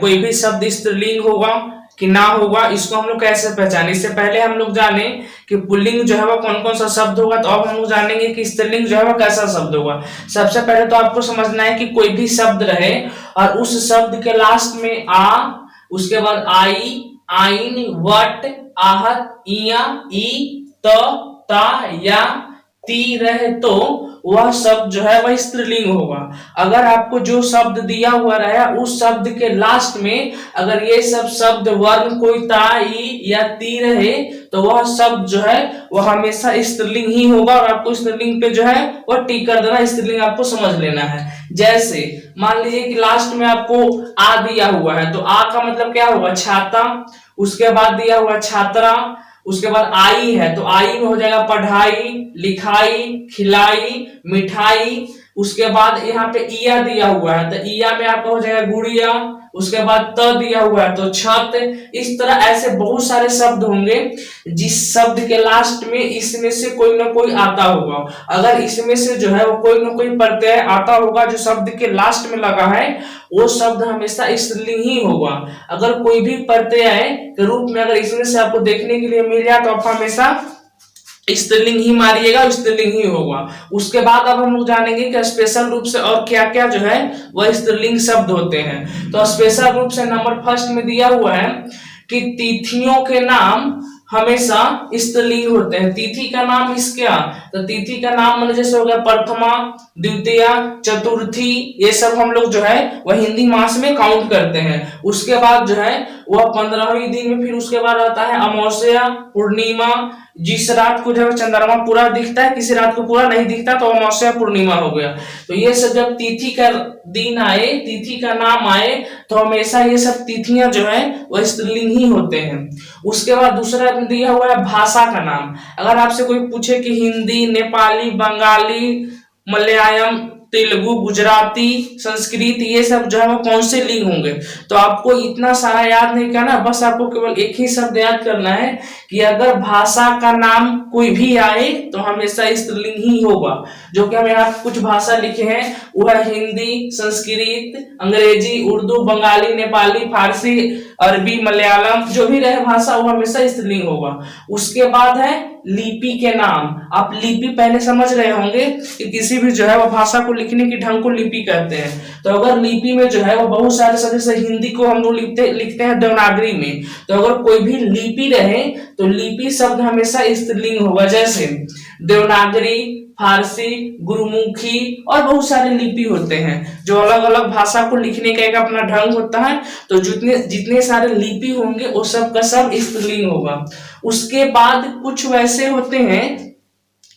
कोई भी शब्द स्त्रीलिंग होगा कि ना होगा, इसको हम लोग कैसे पहचाने। इससे पहले हम लोग जाने कि पुल्लिंग जो है वो कौन कौन सा शब्द होगा, तो अब हम लोग जानेंगे कि स्त्रीलिंग जो है वो कैसा शब्द होगा। सबसे पहले तो आपको समझना है कि कोई भी शब्द रहे और उस शब्द के लास्ट में आ, उसके बाद आई, आइन, वट, आहत, इया, ई, त, ता या ती रहे तो वह शब्द जो है वह स्त्रीलिंग होगा। अगर आपको जो शब्द दिया हुआ रहा उस शब्द के लास्ट में अगर ये सब शब्द वर्ण कोई ता, ई या ती रहे तो वह शब्द जो है वह हमेशा स्त्रीलिंग ही होगा और आपको स्त्रीलिंग पे जो है वह टिक कर देना, स्त्रीलिंग आपको समझ लेना है। जैसे मान लीजिए कि लास्ट में आपको आ दिया हुआ है तो आ का मतलब क्या होगा, छाता। उसके बाद दिया हुआ छात्रा, उसके बाद आई है तो आई में हो जाएगा पढ़ाई, लिखाई, खिलाई, मिठाई। उसके बाद यहाँ पे इया दिया हुआ है तो इया में आपका हो जाएगा गुड़िया। उसके बाद त दिया हुआ है तो छत। इस तरह ऐसे बहुत सारे शब्द होंगे जिस शब्द के लास्ट में इसमें से कोई ना कोई आता होगा। अगर इसमें से जो है वो कोई ना कोई प्रत्यय आता होगा जो शब्द के लास्ट में लगा है वो शब्द हमेशा स्त्रीलिंग ही होगा। अगर कोई भी प्रत्यय के रूप में अगर इसमें से आपको देखने के लिए मिल जाए तो आप हमेशा स्त्रीलिंग ही मारिएगा, स्त्रीलिंग ही होगा। उसके बाद अब हम लोग जानेंगे कि स्पेशल रूप से और क्या क्या जो है वह स्त्रीलिंग शब्द होते हैं। तो स्पेशल रूप से नंबर फर्स्ट में दिया हुआ है कि तिथियों के नाम हमेशा स्त्रीलिंग होते हैं। तिथि का नाम क्या, तो तिथि का नाम मतलब जैसे हो गया प्रथमा, द्वितीया, चतुर्थी, ये सब हम लोग जो है वह हिंदी मास में काउंट करते हैं। उसके बाद जो है वह 15वें दिन में फिर उसके बाद आता है अमावस्या, पूर्णिमा। जिस रात को जब चंद्रमा पूरा दिखता है, किसी रात को पूरा नहीं दिखता तो अमावस्या पूर्णिमा हो गया। तो ये सब जब तिथि का दिन आए, तिथि का नाम आए तो हमेशा ये सब तिथियां जो है वह स्त्रीलिंग ही होते हैं। उसके बाद दूसरा दिया हुआ है भाषा का नाम। अगर आपसे कोई पूछे कि हिंदी, नेपाली, बंगाली, मलयालम, तेलुगु, गुजराती, संस्कृत, ये सब जो है वो कौन से लिंग होंगे, तो आपको इतना सारा याद नहीं करना, बस आपको केवल एक ही शब्द याद करना है कि अगर भाषा का नाम कोई भी आए तो हमेशा स्त्रीलिंग ही होगा। जो कि हम यहाँ कुछ भाषा लिखे हैं वो है हिंदी, संस्कृत, अंग्रेजी, उर्दू, बंगाली, नेपाली, फारसी, अरबी, मलयालम, जो भी रहे भाषा वो हमेशा स्त्रीलिंग होगा। उसके बाद है लिपि के नाम। आप लिपि पहले समझ रहे होंगे कि किसी भी जो है वो भाषा को लिखने की ढंग को लिपि कहते हैं। तो अगर लिपि में जो है वो बहुत सारे शब्द, जैसे हिंदी को हम लोग लिखते हैं देवनागरी में, तो अगर कोई भी लिपि रहे तो लिपि शब्द हमेशा स्त्रीलिंग होगा। जैसे देवनागरी, फारसी, गुरुमुखी और बहुत सारे लिपि होते हैं जो अलग अलग भाषा को लिखने का एक अपना ढंग होता है। तो जितने सारे लिपि होंगे वो सब का सब स्त्रीलिंग होगा। उसके बाद कुछ वैसे होते हैं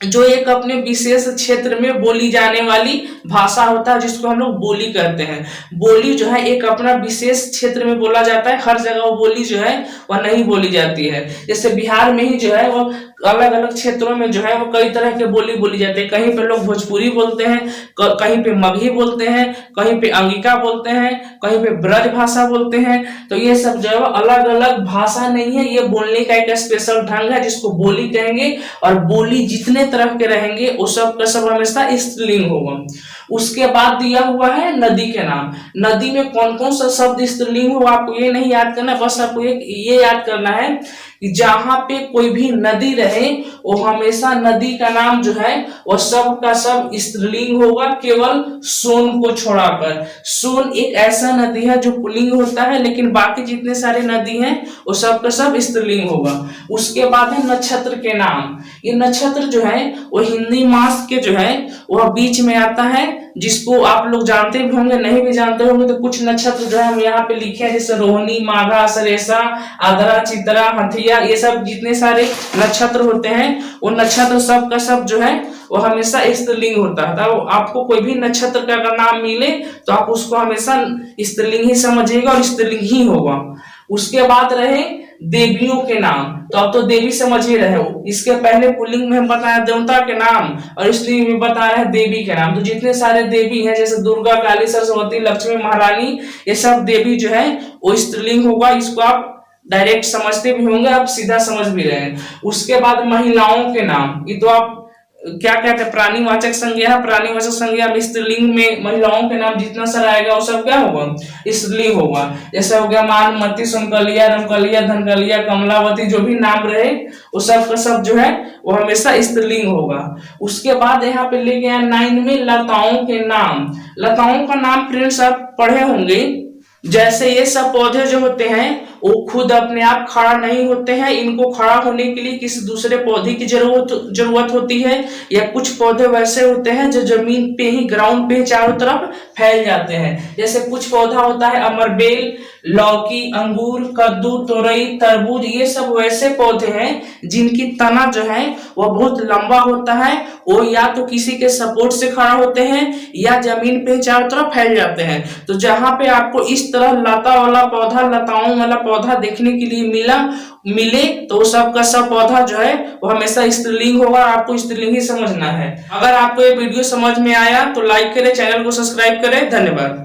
जो एक अपने विशेष क्षेत्र में बोली जाने वाली भाषा होता है जिसको हम लोग बोली कहते हैं। बोली जो है एक अपना विशेष क्षेत्र में बोला जाता है, हर जगह वो बोली जो है वह नहीं बोली जाती है। जैसे बिहार में ही जो है वो अलग अलग क्षेत्रों में जो है वो कई तरह के बोली बोली जाती है। कहीं पे लोग भोजपुरी बोलते हैं, कहीं पे मगही बोलते हैं, कहीं पे अंगिका बोलते हैं, कहीं पे ब्रज भाषा बोलते हैं। तो ये सब जो है वो अलग अलग भाषा नहीं है, ये बोलने का एक स्पेशल ढंग है जिसको बोली कहेंगे। और बोली जितने तरह के रहेंगे वो सब का सब हमेशा स्त्रीलिंग होगा। उसके बाद दिया हुआ है नदी के नाम। नदी में कौन कौन सा शब्द स्त्रीलिंग हो आपको ये नहीं याद करना, बस आपको ये याद करना है कि जहां पे कोई भी नदी रहे वो हमेशा नदी का नाम जो है वो सब का सब स्त्रीलिंग होगा, केवल सोन को छोड़ाकर। सोन एक ऐसा नदी है जो पुल्लिंग होता है, लेकिन बाकी जितने सारे नदी हैं वो सब का सब स्त्रीलिंग होगा। उसके बाद है नक्षत्र के नाम। ये नक्षत्र जो है वो हिंदी मास के जो है वह बीच में आता है, जिसको आप लोग जानते भी होंगे, नहीं भी जानते होंगे तो कुछ नक्षत्र जो है हम यहाँ पे लिखे हैं, जैसे रोहिणी, माघा, सरेसा, आद्रा, चित्रा, हथिया, ये सब जितने सारे नक्षत्र होते हैं वो नक्षत्र सब का सब जो है वो हमेशा स्त्रीलिंग होता है। तो आपको कोई भी नक्षत्र का अगर नाम मिले तो आप उसको हमेशा स्त्रीलिंग ही समझिएगा और स्त्रीलिंग ही होगा। उसके बाद रहे देवियों के नाम। तो आप तो देवी समझ ही रहे हो, इसके पहले पुल्लिंग में हम बताया देवता के नाम और स्त्रीलिंग में बता रहे हैं देवी के नाम। तो जितने सारे देवी हैं जैसे दुर्गा, काली, सरस्वती, लक्ष्मी, महारानी, ये सब देवी जो है वो स्त्रीलिंग होगा। इसको आप डायरेक्ट समझते भी होंगे, आप सीधा समझ भी रहे हैं। उसके बाद महिलाओं के नाम, ये तो आप क्या कहते हैं, प्राणीवाचक संज्ञा है। प्राणीवाचक संज्ञा में स्त्रीलिंग में महिलाओं के नाम जितना सारा आएगा वो सब क्या होगा, स्त्रीलिंग होगा। जैसे हो गया मानमती, सुनकलिया, रमकलिया, धनकलिया, कमलावती, जो भी नाम रहे वो सब का सब जो है वो हमेशा स्त्रीलिंग होगा। उसके बाद यहाँ पे लेके आया 9 में लताओं के नाम। लताओं का नाम फ्रेंड्स आप पढ़े होंगे, जैसे ये सब पौधे जो होते हैं वो खुद अपने आप खड़ा नहीं होते हैं, इनको खड़ा होने के लिए किसी दूसरे पौधे की जरूरत होती है, या कुछ पौधे वैसे होते हैं जो जमीन पे ही, ग्राउंड पे ही चारों तरफ फैल जाते हैं। जैसे कुछ पौधा होता है अमरबेल, लौकी, अंगूर, कद्दू, तोरई, तरबूज, ये सब वैसे पौधे हैं जिनकी तना जो है वह बहुत लंबा होता है। वो या तो किसी के सपोर्ट से खड़ा होते हैं या जमीन पे चारों तरफ फैल जाते हैं। तो जहां पे आपको इस तरह लता वाला पौधा, लताओं वाला पौधा देखने के लिए मिले तो सब का सब पौधा जो है वो हमेशा स्त्रीलिंग होगा। आपको स्त्रीलिंग ही समझना है। अगर आपको ये वीडियो समझ में आया तो लाइक करें, चैनल को सब्सक्राइब करें। धन्यवाद।